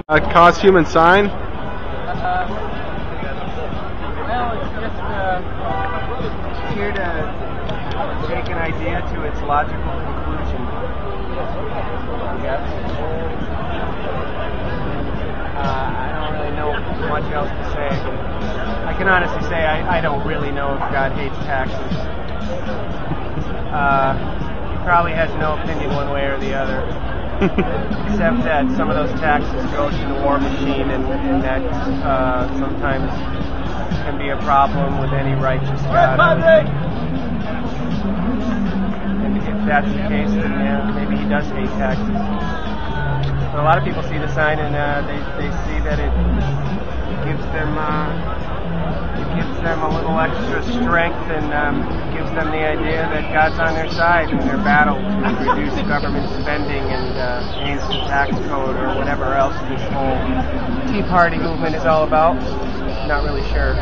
A costume and sign? Well, it's just here to take an idea to its logical conclusion. Yes. I don't really know much else to say. I can honestly say I don't really know if God hates taxes. He probably has no opinion one way or the other. Except that some of those taxes go to the war machine, and that sometimes can be a problem with any righteous God. And if that's the case, then yeah, maybe he does hate taxes. But a lot of people see the sign and they see that it gives them a little extra strength and gives them the idea that God's on their side in their battle to reduce government spending and change the tax code or whatever else this whole Tea Party movement is all about. Not really sure.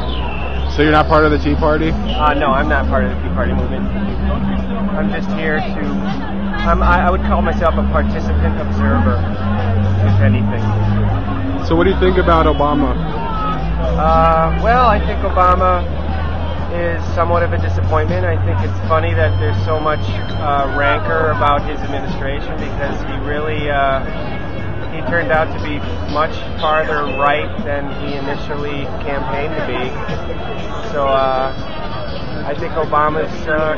So you're not part of the Tea Party? No, I'm not part of the Tea Party movement. I'm just here to... I would call myself a participant observer, if anything. So what do you think about Obama? Well, I think Obama is somewhat of a disappointment. I think it's funny that there's so much rancor about his administration because he really he turned out to be much farther right than he initially campaigned to be. So I think Obama's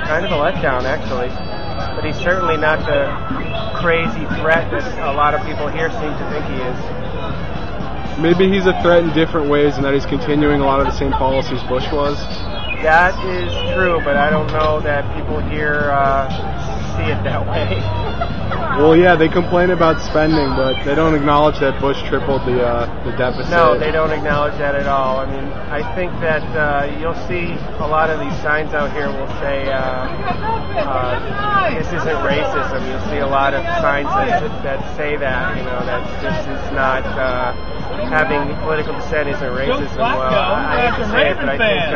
kind of a letdown, actually. But he's certainly not the crazy threat that a lot of people here seem to think he is. Maybe he's a threat in different ways and that he's continuing a lot of the same policies Bush was? That is true, but I don't know that people here see it that way. Well, yeah, they complain about spending, but they don't acknowledge that Bush tripled the deficit. No, they don't acknowledge that at all. I mean, I think that you'll see a lot of these signs out here will say, this isn't racism. You'll see a lot of signs that say that, you know, that this is not... having political dissent isn't racism. Well, I hate to say it, but I think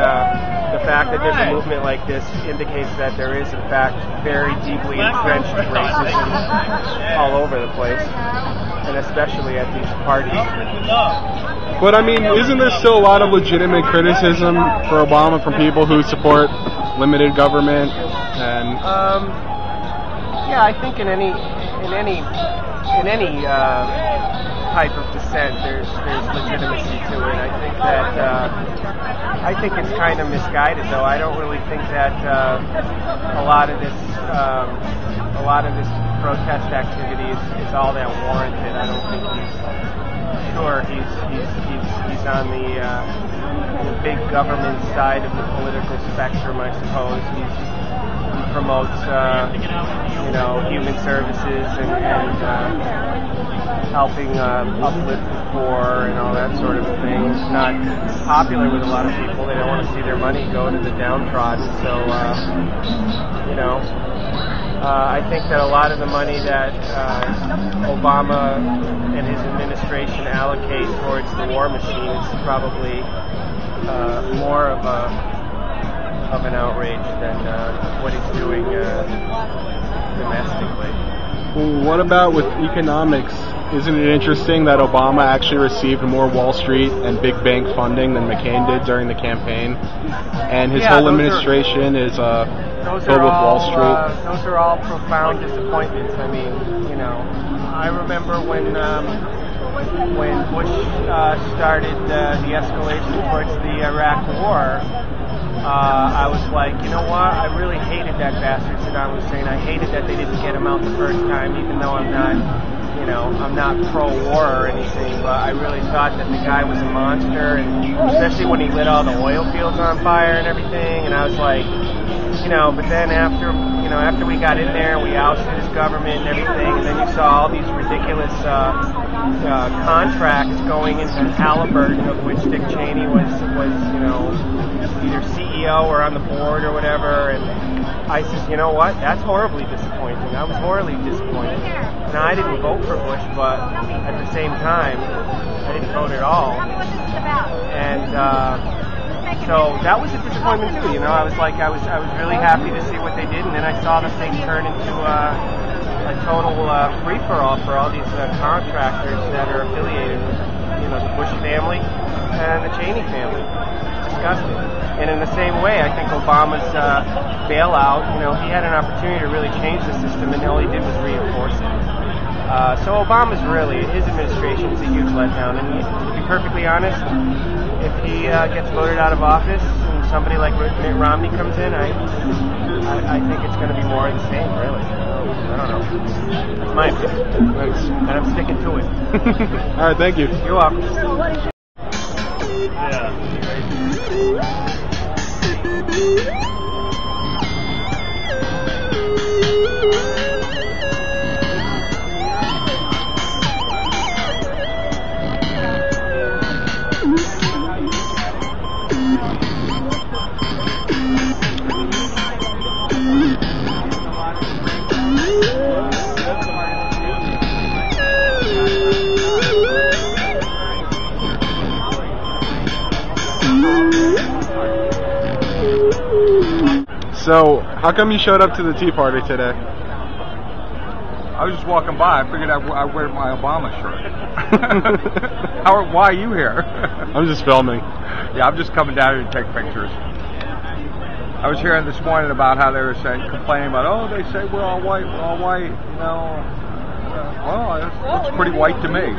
the fact that there's a movement like this indicates that there is, in fact, very deeply entrenched racism all over the place, and especially at these parties. But I mean, isn't there still a lot of legitimate criticism for Obama from people who support limited government? And yeah, I think in any type of dissent, there's legitimacy to it. I think it's kind of misguided, though. I don't really think that a lot of this protest activity is all that warranted. I don't think he's on the big government side of the political spectrum, I suppose. He promotes human services and helping uplift the poor and all that sort of thing. It's not popular with a lot of people. They don't want to see their money go to the downtrodden. So, I think that a lot of the money that Obama and his administration allocate towards the war machine is probably more of an outrage than what he's doing domestically. Well, what about with economics? Isn't it interesting that Obama actually received more Wall Street and big bank funding than McCain did during the campaign? And his whole administration is filled with Wall Street. Those are all profound disappointments. I mean, I remember when Bush started the escalation towards the Iraq War, I was like, you know what? I really hated that bastard Saddam Hussein. I hated that they didn't get him out the first time, even though I'm not pro-war or anything, but I really thought that the guy was a monster, and especially when he lit all the oil fields on fire and everything, and I was like, but then after we got in there, we ousted his government and everything, and then you saw all these ridiculous contracts going into Halliburton, of which Dick Cheney was either CEO or on the board or whatever, and I said, you know what, that's horribly disappointing. I was horribly disappointed. Now, I didn't vote for Bush, but at the same time, I didn't vote at all. And so that was a disappointment too. I was really happy to see what they did, and then I saw the thing turn into a a total free-for-all for all these contractors that are affiliated with, the Bush family and the Cheney family. It's disgusting. And in the same way, I think Obama's bailout, he had an opportunity to really change the system, and all he did was reinforce it. So Obama's his administration is a huge letdown. And to be perfectly honest, if he gets voted out of office and somebody like Mitt Romney comes in, I think it's going to be more of the same, really. I don't know. That's my opinion. Thanks. And I'm sticking to it. All right, thank you. You're welcome. So, how come you showed up to the Tea Party today? I was just walking by. I figured I'd wear my Obama shirt. Why are you here? I'm just filming. Yeah, I'm just coming down here to take pictures. I was hearing this morning about how they were complaining about, they say we're all white, well, it looks pretty white to me.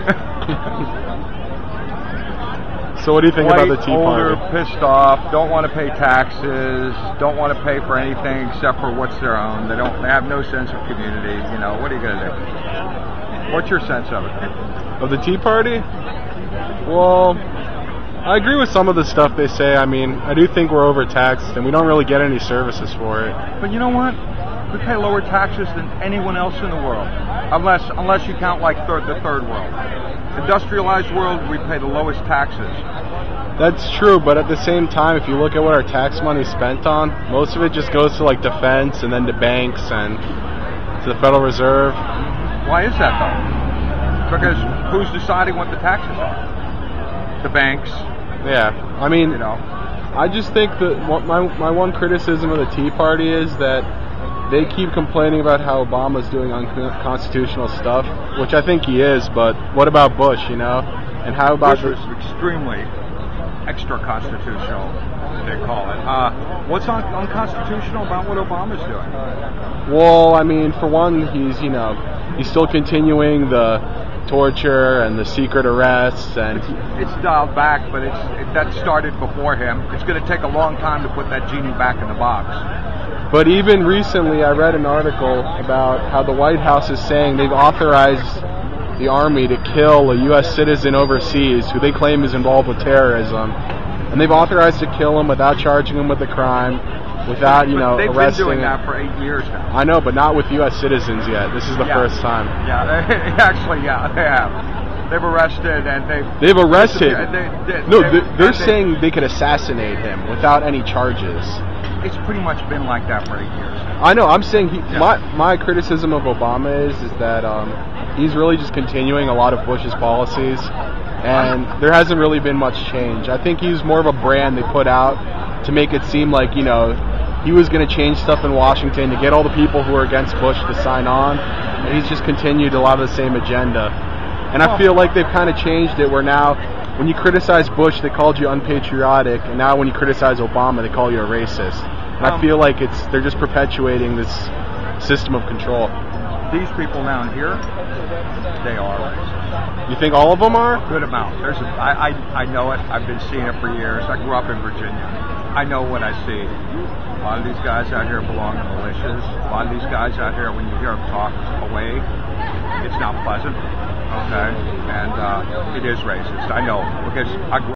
So what do you think White, about the Tea older, Party? pissed off, don't want to pay taxes, don't want to pay for anything except for what's their own. They have no sense of community. What are you going to do? What's your sense of it? Of the Tea Party? Well, I agree with some of the stuff they say. I mean, I do think we're overtaxed and we don't really get any services for it. But you know what? We pay lower taxes than anyone else in the world, unless you count like the third world. Industrialized world, we pay the lowest taxes. That's true, but at the same time, if you look at what our tax money is spent on, most of it just goes to like defense and then to banks and to the Federal Reserve. Why is that though? Because who's deciding what the taxes are? The banks. Yeah, I mean, I just think that my one criticism of the Tea Party is that they keep complaining about how Obama's doing unconstitutional stuff, which I think he is, but what about Bush, And how about Bush was extremely extra-constitutional, they call it. What's unconstitutional about what Obama's doing? Well, I mean, for one, he's still continuing the torture and the secret arrests, and it's dialed back, but that started before him. It's going to take a long time to put that genie back in the box. But even recently, I read an article about how the White House is saying they've authorized the Army to kill a U.S. citizen overseas who they claim is involved with terrorism. And they've authorized to kill him without charging him with a crime, without, they've arresting him. They've been doing that for 8 years now. I know, but not with U.S. citizens yet. This is the first time. Yeah, they have. They've arrested and they've arrested. They're saying they could assassinate him without any charges. It's pretty much been like that for 8 years. I know. I'm saying my criticism of Obama is that he's really just continuing a lot of Bush's policies, and there hasn't really been much change. I think he's more of a brand they put out to make it seem like he was going to change stuff in Washington to get all the people who are against Bush to sign on, and he's just continued a lot of the same agenda. And I feel like they've kind of changed it where now, when you criticize Bush, they called you unpatriotic, and now when you criticize Obama, they call you a racist. And I feel like they're just perpetuating this system of control. These people down here, they are racist. You think all of them are? A good amount. I know it. I've been seeing it for years. I grew up in Virginia. I know what I see. A lot of these guys out here belong to militias. A lot of these guys out here, when you hear them talk away, it's not pleasant. Okay, and it is racist. I know because I grew